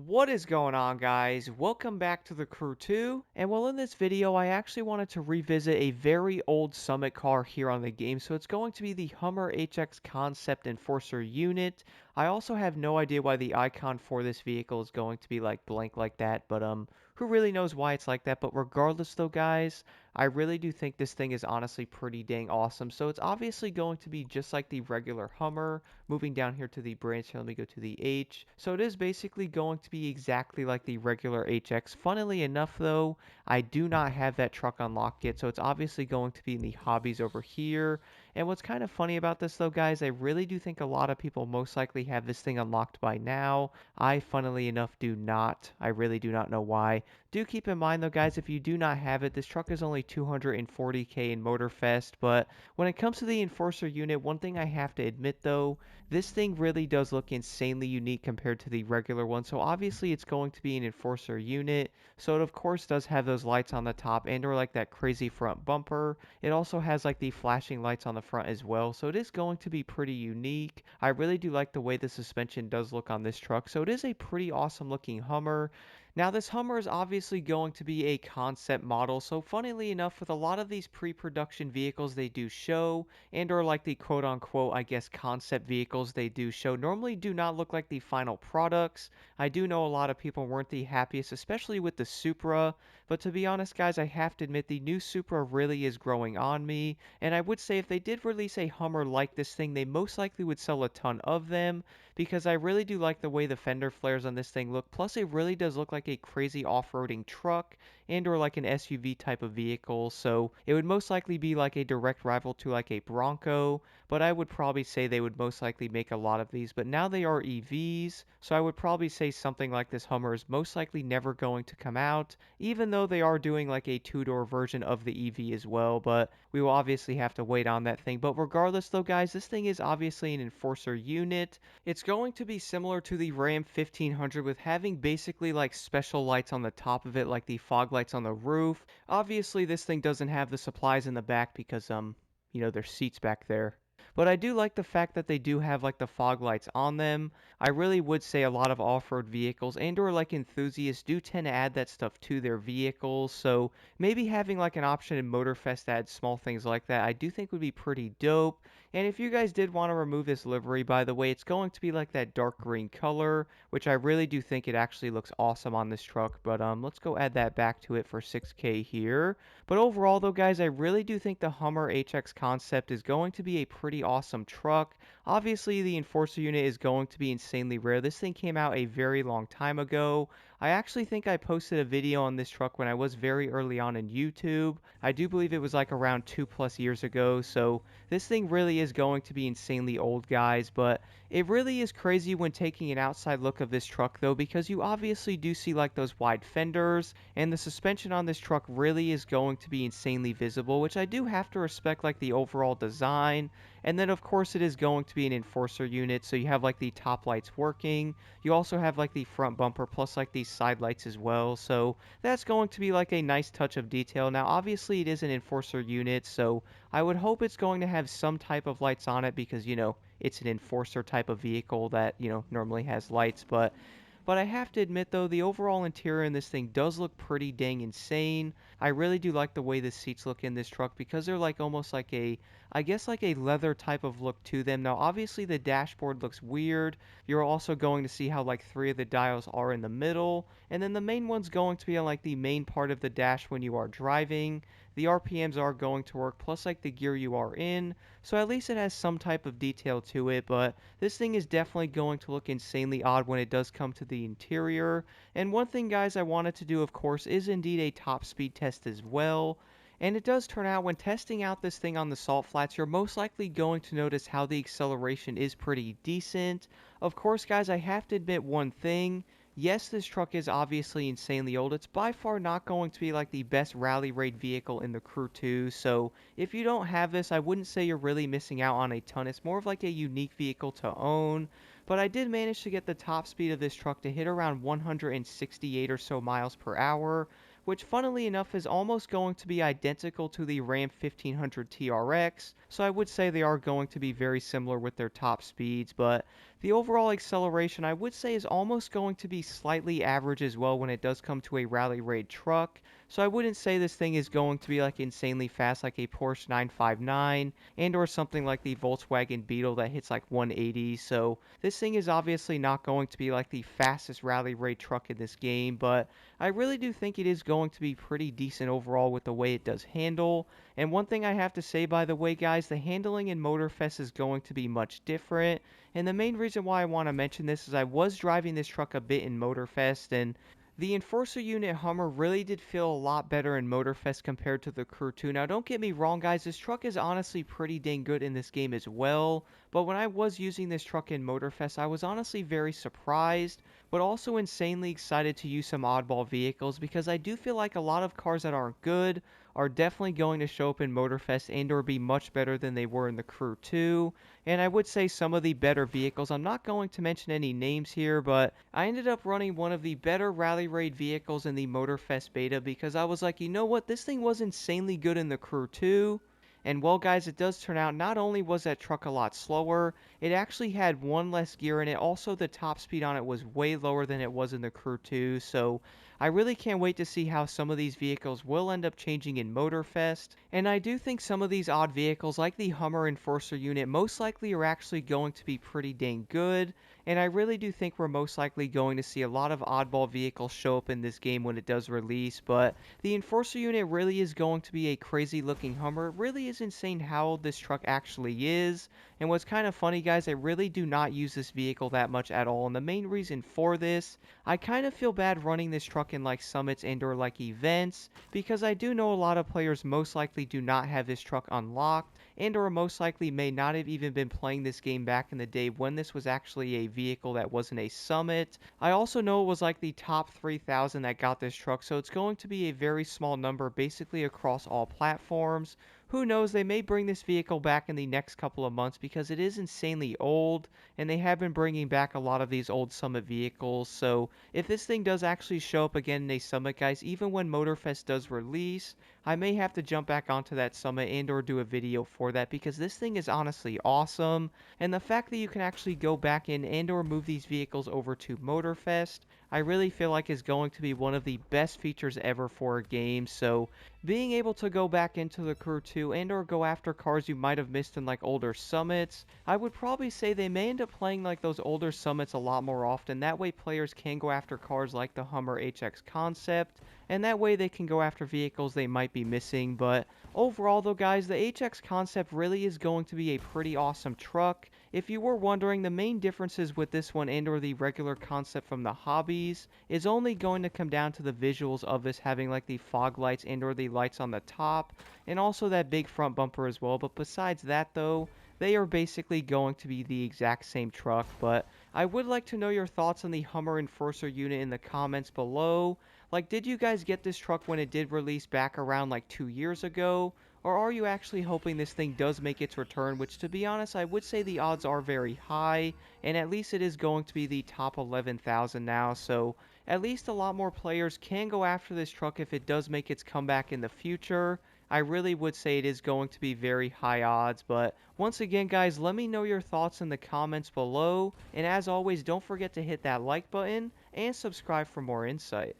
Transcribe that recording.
What is going on, guys? Welcome back to the Crew 2. And well, in this video, I actually wanted to revisit a very old Summit car here on the game. So it's going to be the Hummer HX Concept Enforcer unit. I also have no idea why the icon for this vehicle is going to be like blank like that, but who really knows why it's like that? But regardless though, guys, I really do think this thing is honestly pretty dang awesome. So it's obviously going to be just like the regular Hummer. Moving down here to the branch, here, let me go to the H. So it is basically going to be exactly like the regular HX. Funnily enough, though, I do not have that truck unlocked yet, so it's obviously going to be in the hobbies over here. And what's kind of funny about this, though, guys, I really do think a lot of people most likely have this thing unlocked by now. I, funnily enough, do not. I really do not know why. Do keep in mind, though, guys, if you do not have it, this truck is only 240K in Motorfest, but when it comes to the Enforcer unit, one thing I have to admit, though, this thing really does look insanely unique compared to the regular one. So obviously it's going to be an Enforcer unit. So it of course does have those lights on the top and or like that crazy front bumper. It also has like the flashing lights on the front as well. So it is going to be pretty unique. I really do like the way the suspension does look on this truck. So it is a pretty awesome looking Hummer. Now, this Hummer is obviously going to be a concept model, so funnily enough, with a lot of these pre-production vehicles they do show, and or like the quote-unquote, I guess, concept vehicles they do show, normally do not look like the final products. I do know a lot of people weren't the happiest, especially with the Supra, but to be honest, guys, I have to admit the new Supra really is growing on me, and I would say if they did release a Hummer like this thing, they most likely would sell a ton of them, because I really do like the way the fender flares on this thing look. Plus, it really does look like a crazy off-roading truck and or like an SUV type of vehicle. So it would most likely be like a direct rival to like a Bronco, but I would probably say they would most likely make a lot of these. But now they are EVs, so I would probably say something like this Hummer is most likely never going to come out, even though they are doing like a two-door version of the EV as well. But we will obviously have to wait on that thing. But regardless though, guys, this thing is obviously an Enforcer unit. It's going to be similar to the Ram 1500 with having basically like special lights on the top of it, like the fog lights on the roof. Obviously, this thing doesn't have the supplies in the back because, there's seats back there. But I do like the fact that they do have like the fog lights on them. I really would say a lot of off-road vehicles and or like enthusiasts do tend to add that stuff to their vehicles. So maybe having like an option in Motorfest to add small things like that, I do think would be pretty dope. And if you guys did want to remove this livery, by the way, it's going to be like that dark green color, which I really do think it actually looks awesome on this truck. But let's go add that back to it for 6K here. But overall, though, guys, I really do think the Hummer HX concept is going to be a pretty awesome truck. Obviously, the Enforcer unit is going to be insanely rare. This thing came out a very long time ago. I actually think I posted a video on this truck when I was very early on in YouTube. I do believe it was like around 2+ years ago. So this thing really is going to be insanely old, guys. But it really is crazy when taking an outside look of this truck, though, because you obviously do see like those wide fenders, and the suspension on this truck really is going to be insanely visible, which I do have to respect like the overall design. And then of course it is going to be an Enforcer unit, so you have like the top lights working. You also have like the front bumper plus like these side lights as well. So that's going to be like a nice touch of detail. Now obviously it is an Enforcer unit, so I would hope it's going to have some type of lights on it because, it's an Enforcer type of vehicle that, normally has lights. But I have to admit though, the overall interior in this thing does look pretty dang insane. I really do like the way the seats look in this truck because they're like almost like I guess like a leather type of look to them. Now obviously the dashboard looks weird. You're also going to see how like three of the dials are in the middle. And then the main one's going to be on like the main part of the dash when you are driving. The RPMs are going to work plus like the gear you are in. So at least it has some type of detail to it, but this thing is definitely going to look insanely odd when it does come to the interior. And one thing, guys, I wanted to do, of course, is indeed a top speed test as well. And it does turn out when testing out this thing on the salt flats, you're most likely going to notice how the acceleration is pretty decent. Of course, guys, I have to admit one thing. Yes, this truck is obviously insanely old. It's by far not going to be like the best rally raid vehicle in the Crew 2. So if you don't have this, I wouldn't say you're really missing out on a ton. It's more of like a unique vehicle to own. But I did manage to get the top speed of this truck to hit around 168 or so miles per hour, which funnily enough is almost going to be identical to the Ram 1500 TRX, so I would say they are going to be very similar with their top speeds, but the overall acceleration I would say is almost going to be slightly average as well when it does come to a rally raid truck. So I wouldn't say this thing is going to be like insanely fast like a Porsche 959 and or something like the Volkswagen Beetle that hits like 180. So this thing is obviously not going to be like the fastest rally raid truck in this game, but I really do think it is going to be pretty decent overall with the way it does handle. And one thing I have to say, by the way, guys, the handling in Motorfest is going to be much different. And the main reason why I want to mention this is I was driving this truck a bit in Motorfest, and the Enforcer Unit Hummer really did feel a lot better in Motorfest compared to the Crew 2. Now, don't get me wrong, guys, this truck is honestly pretty dang good in this game as well. But when I was using this truck in Motorfest, I was honestly very surprised, but also insanely excited to use some oddball vehicles because I do feel like a lot of cars that aren't good are definitely going to show up in Motorfest and or be much better than they were in the Crew 2. And I would say some of the better vehicles, I'm not going to mention any names here, but I ended up running one of the better Rally Raid vehicles in the Motorfest beta because I was like, you know what, this thing was insanely good in the Crew 2. And well, guys, it does turn out not only was that truck a lot slower, it actually had one less gear in it. Also, the top speed on it was way lower than it was in the Crew 2. So I really can't wait to see how some of these vehicles will end up changing in Motorfest. And I do think some of these odd vehicles, like the Hummer Enforcer unit, most likely are actually going to be pretty dang good. And I really do think we're most likely going to see a lot of oddball vehicles show up in this game when it does release. But the Enforcer unit really is going to be a crazy looking Hummer. It really is insane how old this truck actually is. And what's kind of funny, guys, I really do not use this vehicle that much at all. And the main reason for this, I kind of feel bad running this truck in like summits and or like events, because I do know a lot of players most likely do not have this truck unlocked and or most likely may not have even been playing this game back in the day when this was actually a vehicle that wasn't a summit. I also know it was like the top 3,000 that got this truck, so it's going to be a very small number basically across all platforms. Who knows, they may bring this vehicle back in the next couple of months because it is insanely old, and they have been bringing back a lot of these old Summit vehicles. So if this thing does actually show up again in a Summit, guys, even when Motorfest does release, I may have to jump back onto that Summit and or do a video for that because this thing is honestly awesome. And the fact that you can actually go back in and or move these vehicles over to Motorfest, I really feel like is going to be one of the best features ever for a game. So being able to go back into the Crew 2 and or go after cars you might have missed in like older summits, I would probably say they may end up playing like those older summits a lot more often. That way players can go after cars like the Hummer HX Concept, and that way they can go after vehicles they might be missing. But overall though, guys, the HX Concept really is going to be a pretty awesome truck. If you were wondering, the main differences with this one and or the regular Concept from the hobbies is only going to come down to the visuals of this having like the fog lights and or the lights on the top, and also that big front bumper as well. But besides that though, they are basically going to be the exact same truck. But I would like to know your thoughts on the Hummer Enforcer unit in the comments below. Like, did you guys get this truck when it did release back around like 2 years ago? Or are you actually hoping this thing does make its return, which to be honest, I would say the odds are very high, and at least it is going to be the top 11,000 now, so at least a lot more players can go after this truck if it does make its comeback in the future. I really would say it is going to be very high odds, but once again, guys, let me know your thoughts in the comments below, and as always, don't forget to hit that like button and subscribe for more insight.